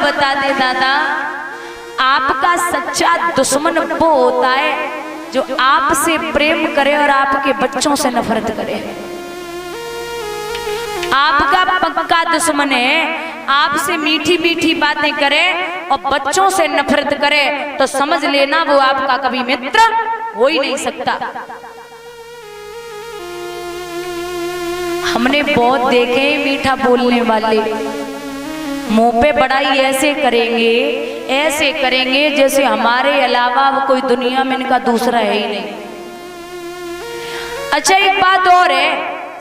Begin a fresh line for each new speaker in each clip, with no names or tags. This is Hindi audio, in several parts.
बता दे दादा, आपका सच्चा दुश्मन वो होता है जो आपसे प्रेम करे और आपके बच्चों से नफरत करे। आपका पक्का दुश्मन है, आपसे मीठी मीठी बातें करे और बच्चों से नफरत करे तो समझ लेना वो आपका कभी मित्र हो ही नहीं सकता। हमने बहुत देखे मीठा बोलने वाले, मुंह पे बड़ाई ऐसे करेंगे जैसे हमारे अलावा वो कोई दुनिया में इनका दूसरा है ही नहीं। अच्छा एक बात और है,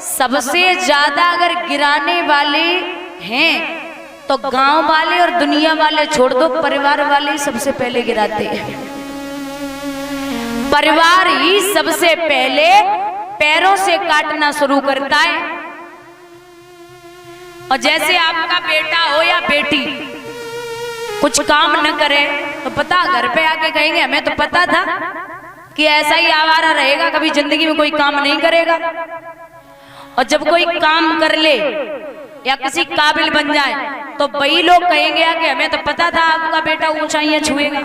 सबसे ज्यादा अगर गिराने वाले हैं तो गांव वाले और दुनिया वाले छोड़ दो, परिवार वाले सबसे पहले गिराते हैं। परिवार ही सबसे पहले पैरों से काटना शुरू करता है। और जैसे आपका बेटा हो या बेटी कुछ काम न करे तो पता घर पे आके कहेंगे हमें तो पता था कि ऐसा ही आवारा रहेगा, कभी जिंदगी में कोई काम नहीं करेगा। और जब कोई काम कर ले या किसी काबिल बन जाए तो वही लोग कहेंगे कि हमें तो पता था आपका बेटा ऊंचाइयां छुएगा।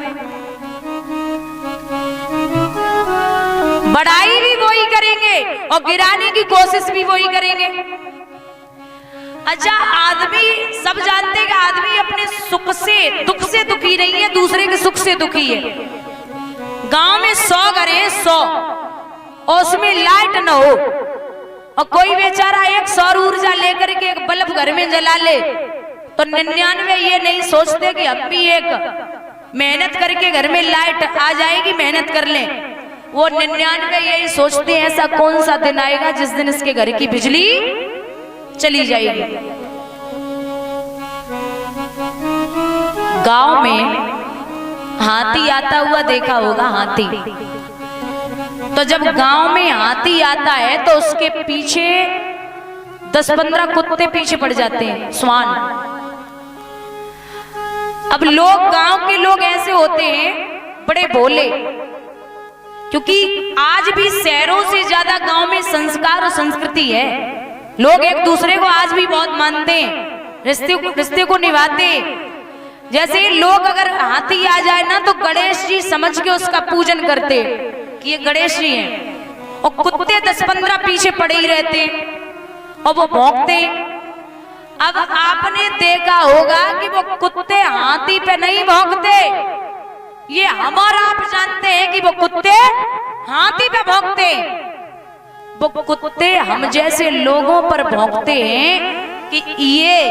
बढ़ाई भी वही करेंगे और गिराने की कोशिश भी वही करेंगे। अच्छा आदमी सब जानते हैं कि आदमी अपने सुख से दुख से दुखी नहीं है, दूसरे के सुख से दुखी है। गांव में 100 घर है, 100 और उसमें लाइट न हो और कोई बेचारा एक सौर ऊर्जा लेकर के एक बल्ब घर में जला ले तो 99 ये नहीं सोचते कि अब भी एक मेहनत करके घर में लाइट आ जाएगी, मेहनत कर लें। वो 99 यही सोचते हैं ऐसा कौन सा दिन आएगा जिस दिन इसके घर की बिजली चली जाएगी। गांव में हाथी आता हुआ देखा होगा, हाथी। तो जब गांव में हाथी आता है तो उसके पीछे 10-15 कुत्ते पीछे पड़ जाते हैं, श्वान। अब लोग गांव के लोग ऐसे होते हैं बड़े भोले, क्योंकि आज भी शहरों से ज्यादा गांव में संस्कार और संस्कृति है। लोग एक दूसरे को आज भी बहुत मानते हैं, रिश्ते को निभाते हैं। जैसे लोग अगर हाथी आ जाए ना तो गणेश जी समझ के उसका पूजन करते कि ये गणेश जी हैं, और कुत्ते 10-15 पीछे पड़े ही रहते और वो भौंकते। अब आपने देखा होगा कि वो कुत्ते हाथी पे नहीं भौंकते, ये हम और आप जानते हैं कि वो कुत्ते हाथी पे भौंकते। वो कुत्ते हम जैसे लोगों पर भौंकते हैं कि ये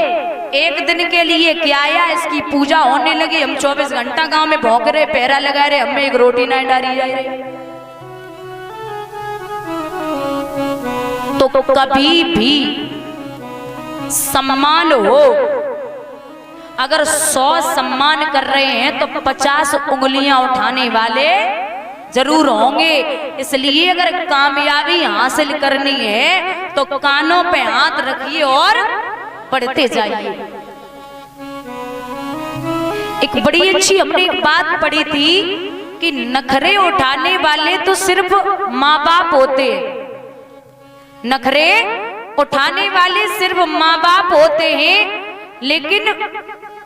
एक दिन के लिए क्या आया, इसकी पूजा होने लगी, हम 24 घंटा गांव में भौंक रहे, पहरा लगा रहे, हमें एक रोटी ना डाली जा रही। तो कभी भी सम्मान हो, अगर 100 सम्मान कर रहे हैं तो 50 उंगलियां उठाने वाले जरूर होंगे। इसलिए अगर कामयाबी हासिल करनी है तो कानों पे हाथ रखिए और बढ़ते जाइए। एक बड़ी अच्छी हमने एक बात पढ़ी थी कि नखरे उठाने वाले तो सिर्फ माँ बाप होते हैं, नखरे उठाने वाले सिर्फ माँ बाप होते हैं, लेकिन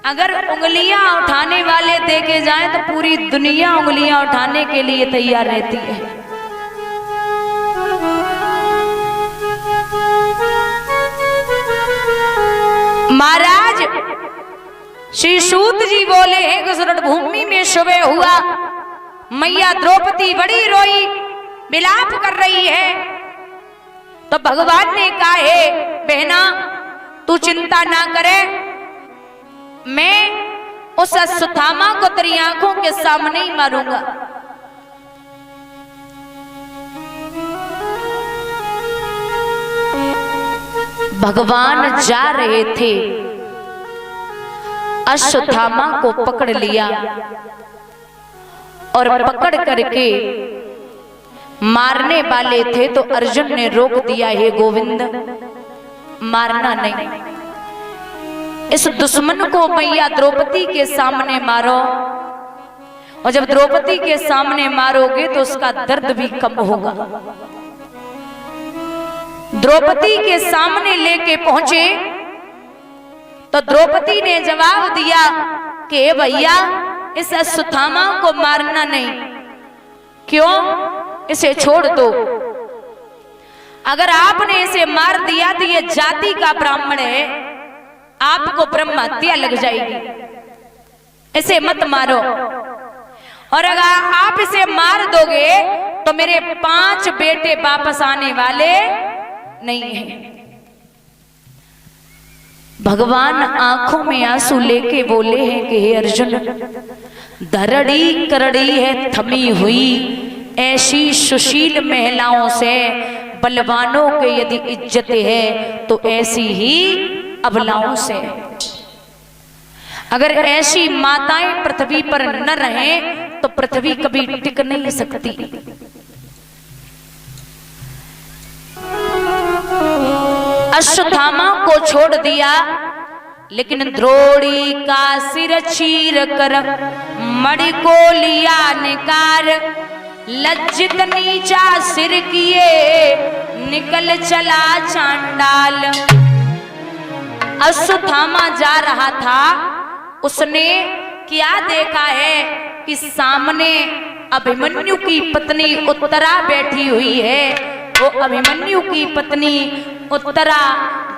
अगर उंगलियां उठाने वाले देखे जाएं तो पूरी दुनिया उंगलियां उठाने के लिए तैयार रहती है। महाराज श्री सूत जी बोले हैं कि रणभूमि में सुबह हुआ, मैया द्रौपदी बड़ी रोई, विलाप कर रही है। तो भगवान ने कहा है बहना तू चिंता ना करे, मैं उस अश्वत्थामा को तेरी आंखों के सामने ही मारूंगा। भगवान जा रहे थे, अश्वत्थामा को पकड़ लिया और पकड़ करके मारने वाले थे तो अर्जुन ने रोक दिया, हे गोविंद मारना नहीं, इस दुश्मन को मैया द्रौपदी के सामने मारो, और जब द्रौपदी के सामने मारोगे तो उसका दर्द भी कम होगा। द्रौपदी के सामने लेके पहुंचे तो द्रौपदी ने जवाब दिया कि भैया इस अश्वत्थामा को मारना नहीं, क्यों, इसे छोड़ दो। अगर आपने इसे मार दिया तो ये जाति का ब्राह्मण है, आपको ब्रह्म हत्या लग जाएगी, इसे मत मारो। और अगर आप इसे मार दोगे तो मेरे 5 बेटे वापस आने वाले नहीं हैं। भगवान आंखों में आंसू लेके बोले हैं कि हे अर्जुन, धरड़ी करड़ी है थमी हुई, ऐसी सुशील महिलाओं से बलवानों के यदि इज्जत है तो ऐसी ही अबलाओं से। अगर ऐसी माताएं पृथ्वी पर न रहें तो पृथ्वी कभी टिक नहीं सकती। अश्वत्थामा को छोड़ दिया, लेकिन द्रोणी का सिर चीर कर मणि को लिया निकार, लज्जित नीचा सिर किए निकल चला चांडाल। अश्वत्थामा जा रहा था, उसने क्या देखा है कि सामने अभिमन्यु की पत्नी उत्तरा बैठी हुई है। वो अभिमन्यु की पत्नी उत्तरा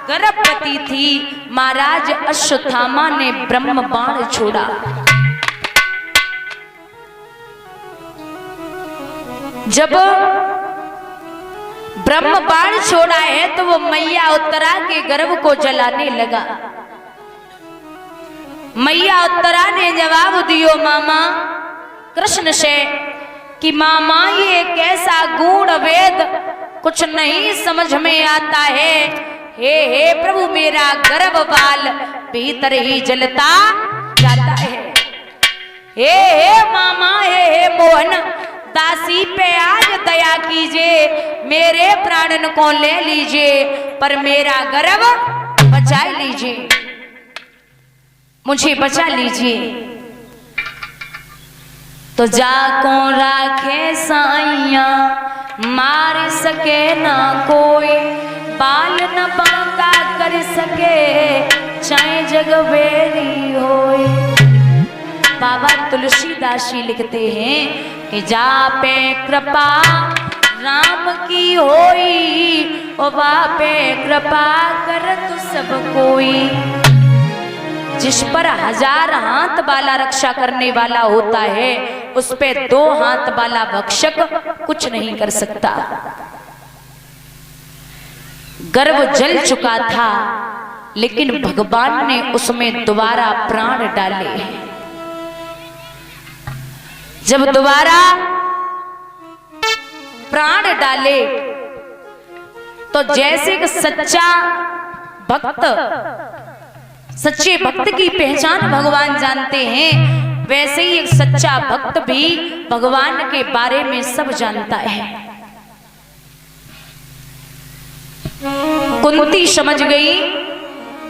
गर्भवती थी। महाराज अश्वत्थामा ने ब्रह्म बाण छोड़ा। जब ब्रह्म बाण छोड़ा है तो वो मैया उत्तरा के गर्भ को जलाने लगा। मैया उत्तरा ने जवाब दियो मामा कृष्ण से कि मामा ये कैसा गूढ़ वेद कुछ नहीं समझ में आता है। हे प्रभु, मेरा गर्भ बाल भीतर ही जलता जाता है। हे मामा, हे मोहन, दासी पे आज दया कीजिए, मेरे प्राणन को ले लीजिए, पर मेरा गर्भ बचा लीजिए, मुझे बचा लीजिए। तो जाको राखे साइया, मार सके ना कोई, बाल न बांका कर सके, चाहे जग बेरी होए। बाबा तुलसीदास जी लिखते हैं कि जा पे कृपा राम की होई, ओ बापे कृपा कर तू सब कोई। जिस पर 1000 हाथ वाला रक्षा करने वाला होता है, उस पे 2 हाथ वाला भक्षक कुछ नहीं कर सकता। गर्भ जल चुका था, लेकिन भगवान ने उसमें दोबारा प्राण डाले। जब दोबारा प्राण डाले तो जैसे कि सच्चा भक्त, सच्चे भक्त की पहचान भगवान जानते हैं, वैसे ही एक सच्चा भक्त भी भगवान के बारे में सब जानता है। कुंती समझ गई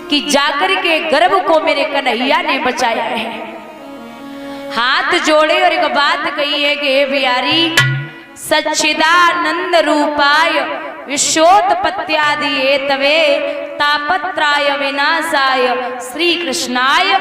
कि जाकर के गर्भ को मेरे कन्हैया ने बचाया है। हाथ जोड़े और एक बात कही है कि हे बिहारी, सच्चिदानंद रूपाय विश्वोत्पत्त्यादि हेतवे तापत्राय विनाशाय श्री कृष्णाय